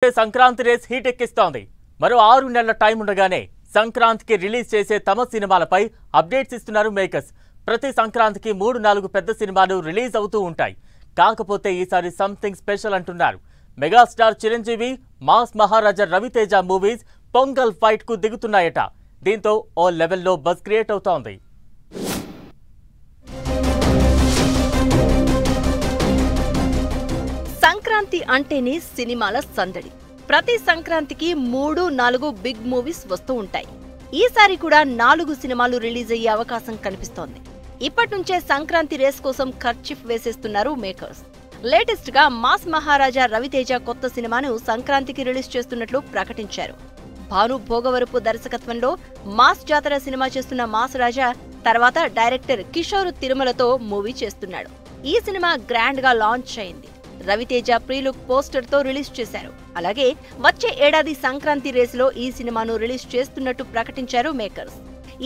AP Sankranti race heat ఎక్కిస్తోంది. మరో 6 నెలల టైం ఉండగానే సంక్రాంతికి రిలీజ్ చేసే తమ సినిమాలపై అప్డేట్స్ ఇస్తున్నారు మేకర్స్. ప్రతి సంక్రాంతికి 3-4 పెద్ద సినిమాలు రిలీజ్ అవుతూ ఉంటాయి. కాకపోతే ఈసారి సంథింగ్ స్పెషల్ అంటున్నారు. మెగాస్టార్ చిరంజీవి, మాస్ మహారాజా రవితేజ మూవీస్ పొంగల్ ఫైట్ కు దిగుతున్నాయట. దీంతో ఓ లెవెల్లో బజ్ క్రియేట్ అవుతోంది. సంక్రాంతి అంటేనే సినిమాల సందడి. ప్రతి సంక్రాంతికి 3-4 బిగ్ మూవీస్ వస్తూ ఉంటాయి. ఈసారి కూడా 4 సినిమాలు రిలీజ్ అయ్యే అవకాశం కనిపిస్తోంది. ఇప్పటి నుంచే సంక్రాంతి రేస్ కోసం ఖర్చీఫ్ వేసేస్తున్నారు మేకర్స్. లేటెస్ట్ గా మాస్ మహారాజా రవితేజ కొత్త సినిమాను సంక్రాంతికి రిలీజ్ చేస్తున్నట్లు ప్రకటించారు. భాను భోగవరపు దర్శకత్వంలో మాస్ జాతర సినిమా చేస్తున్న మాస్ రాజా తర్వాత డైరెక్టర్ కిషోర్ తిరుమలతో మూవీ చేస్తున్నాడు. ఈ సినిమా గ్రాండ్ గా లాంచ్ అయింది. రవితేజ ప్రీలుక్ పోస్టర్ తో రిలీజ్ చేశారు. అలాగే వచ్చే ఏడాది సంక్రాంతి రేసులో ఈ సినిమాను రిలీజ్ చేస్తున్నట్టు ప్రకటించారు మేకర్స్.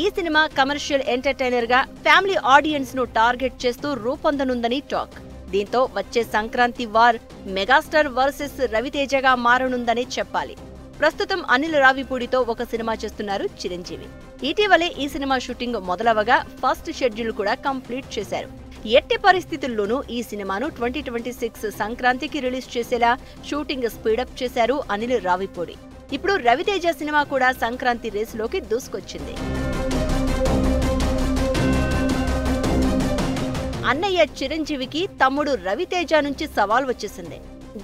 ఈ సినిమా కమర్షియల్ ఎంటర్టైనర్ గా ఫ్యామిలీ ఆడియన్స్ ను టార్గెట్ చేస్తూ రూపొందనుందని టాక్. దీంతో వచ్చే సంక్రాంతి వార్ మెగాస్టార్ వర్సెస్ రవితేజగా మారనుందని చెప్పాలి. ప్రస్తుతం అనిల్ రావిపూడితో ఒక సినిమా చేస్తున్నారు చిరంజీవి. ఇటీవలే ఈ సినిమా షూటింగ్ మొదలవగా ఫస్ట్ షెడ్యూల్ కూడా కంప్లీట్ చేశారు. ఎట్టి పరిస్థితుల్లోనూ ఈ సినిమాను 2026 సంక్రాంతికి రిలీజ్ చేసేలా షూటింగ్ స్పీడప్ చేశారు అనిల్ రావిపూడి. ఇప్పుడు రవితేజ సినిమా కూడా సంక్రాంతి రేసులోకి దూసుకొచ్చింది. అన్నయ్య చిరంజీవికి తమ్ముడు రవితేజ నుంచి సవాల్ వచ్చేసింది.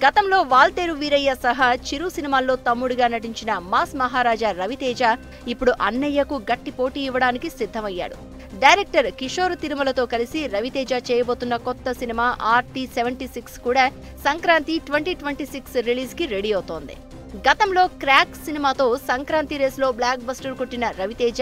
గతంలో వాల్తేరు వీరయ్య సహా చిరు సినిమాల్లో తమ్ముడిగా నటించిన మాస్ మహారాజా రవితేజ ఇప్పుడు అన్నయ్యకు గట్టి పోటీ ఇవ్వడానికి సిద్ధమయ్యాడు. డైరెక్టర్ కిషోర్ తిరుమలతో కలిసి రవితేజ చేయబోతున్న కొత్త సినిమా RT-76 కూడా సంక్రాంతి 2026 రిలీజ్ కి రెడీ అవుతోంది. గతంలో క్రాక్ సినిమాతో సంక్రాంతి రేస్ లో బ్లాక్ బస్టర్ కొట్టిన రవితేజ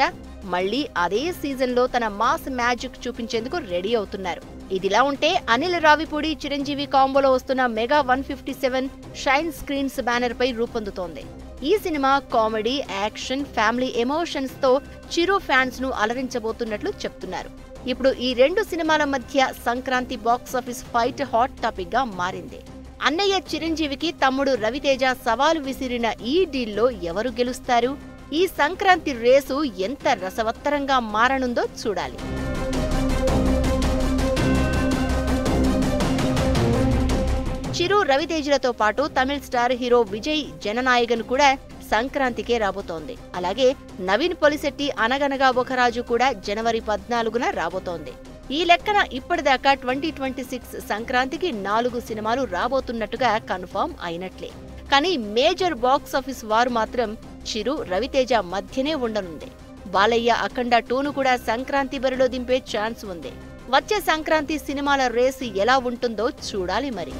మళ్లీ అదే సీజన్ లో తన మాస్ మ్యాజిక్ చూపించేందుకు రెడీ అవుతున్నారు. ఇదిలా ఉంటే అనిల్ రావిపూడి చిరంజీవి కాంబోలో వస్తున్న మెగా 157 షైన్ స్క్రీన్స్ బ్యానర్ పై రూపొందుతోంది. ఈ cinema comedy, action, family emotions తో చిరు ఫ్యాన్స్ ను అలరించబోతున్నట్లు చెప్తున్నారు. ఇప్పుడు ఈ 2 సినిమాల మధ్య Sankranti box office fight hot topic గా మారింది. అన్నయ్య చిరంజీవికి తమ్ముడు రవితేజ సవాలు విసిరిన ఈ డీల్లో ఎవరు గెలుస్తారు? ఈ సంక్రాంతి రేసు ఎంత రసవత్తరంగా మారనుందో చూడాలి. చిరు, రవితేజలతో పాటు తమిళ స్టార్ హీరో విజయ్ జననాయకన్ కూడా సంక్రాంతికే రాబోతోంది. అలాగే నవీన్ పొలిశెట్టి అనగనగా ఒక రాజు కూడా జనవరి 14న రాబోతోంది. ఈ లెక్కన ఇప్పటిదాకా 2026 సంక్రాంతికి 4 సినిమాలు రాబోతున్నట్టుగా కన్ఫర్మ్ అయినట్లే. కానీ మేజర్ బాక్సాఫీస్ వారు మాత్రం చిరు, రవితేజ మధ్యనే ఉండనుంది. బాలయ్య అఖండ 2ను కూడా సంక్రాంతి బరిలో దింపే ఛాన్స్ ఉంది. వచ్చే సంక్రాంతి సినిమాల రేసు ఎలా ఉంటుందో చూడాలి మరి.